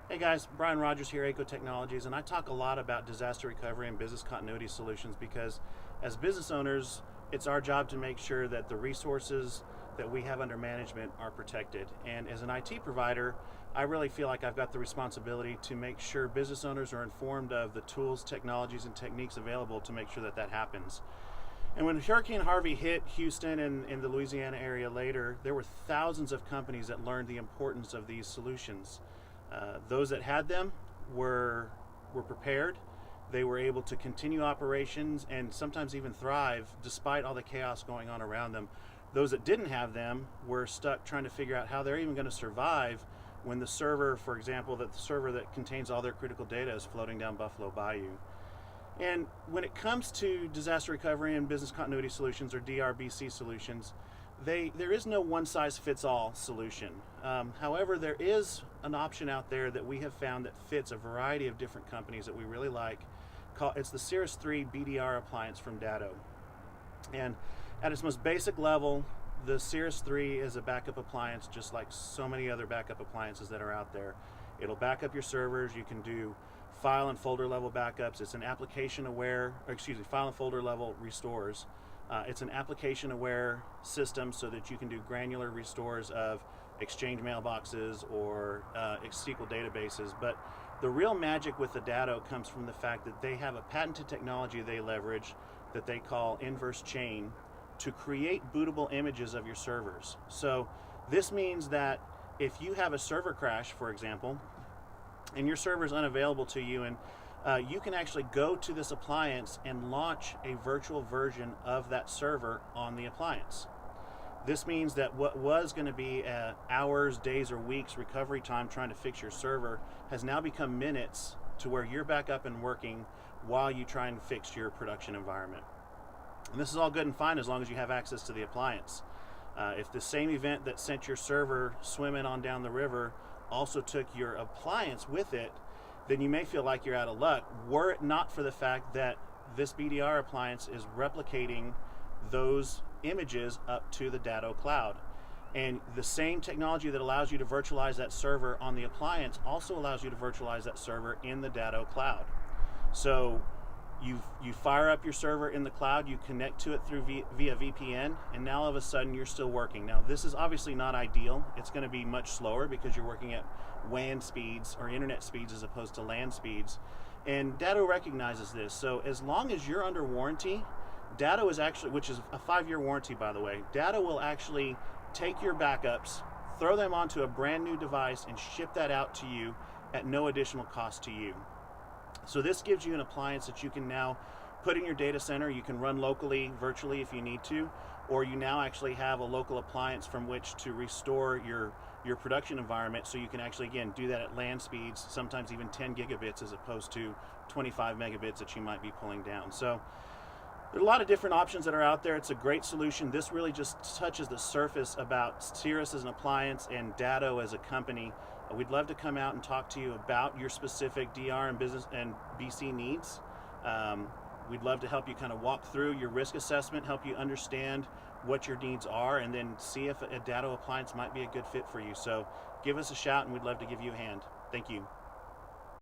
Hey guys, Brian Rogers here, Eco Technologies, and I talk a lot about disaster recovery and business continuity solutions because as business owners, it's our job to make sure that the resources that we have under management are protected. And as an IT provider, I really feel like I've got the responsibility to make sure business owners are informed of the tools, technologies, and techniques available to make sure that that happens. And when Hurricane Harvey hit Houston and in the Louisiana area later, there were thousands of companies that learned the importance of these solutions. Those that had them were prepared. They were able to continue operations and sometimes even thrive despite all the chaos going on around them. Those that didn't have them were stuck trying to figure out how they're even going to survive when the server, for example, the server that contains all their critical data is floating down Buffalo Bayou. And when it comes to disaster recovery and business continuity solutions, or DRBC solutions, there is no one-size-fits-all solution. However, there is an option out there that we have found that fits a variety of different companies that we really like. It's the Siris 3 BDR appliance from Datto. And at its most basic level, the Siris 3 is a backup appliance just like so many other backup appliances that are out there. It'll back up your servers. You can do file and folder level backups. It's an application aware, file and folder level restores. It's an application aware system so that you can do granular restores of Exchange mailboxes or SQL databases. But the real magic with the Datto comes from the fact that they have a patented technology they leverage that they call inverse chain to create bootable images of your servers. So this means that if you have a server crash, for example, and your server is unavailable to you, and you can actually go to this appliance and launch a virtual version of that server on the appliance. This means that what was going to be hours, days, or weeks recovery time trying to fix your server has now become minutes to where you're back up and working while you try and fix your production environment. And this is all good and fine as long as you have access to the appliance. If the same event that sent your server swimming on down the river also took your appliance with it, then you may feel like you're out of luck, were it not for the fact that this BDR appliance is replicating those images up to the Datto cloud. And the same technology that allows you to virtualize that server on the appliance also allows you to virtualize that server in the Datto cloud. So you fire up your server in the cloud, you connect to it through via VPN, and now all of a sudden you're still working. Now this is obviously not ideal. It's going to be much slower because you're working at WAN speeds or internet speeds as opposed to LAN speeds. And Datto recognizes this. So as long as you're under warranty, Datto is actually, which is a 5-year warranty by the way, Datto will actually take your backups, throw them onto a brand new device, and ship that out to you at no additional cost to you. So this gives you an appliance that you can now put in your data center. You can run locally, virtually if you need to, or you now actually have a local appliance from which to restore your production environment, so you can actually, again, do that at LAN speeds, sometimes even 10 gigabits as opposed to 25 megabits that you might be pulling down. So there are a lot of different options that are out there. It's a great solution. This really just touches the surface about Siris as an appliance and Datto as a company. We'd love to come out and talk to you about your specific DR and business and BC needs. We'd love to help you kind of walk through your risk assessment, help you understand what your needs are, and then see if a Datto appliance might be a good fit for you. So give us a shout and we'd love to give you a hand. Thank you.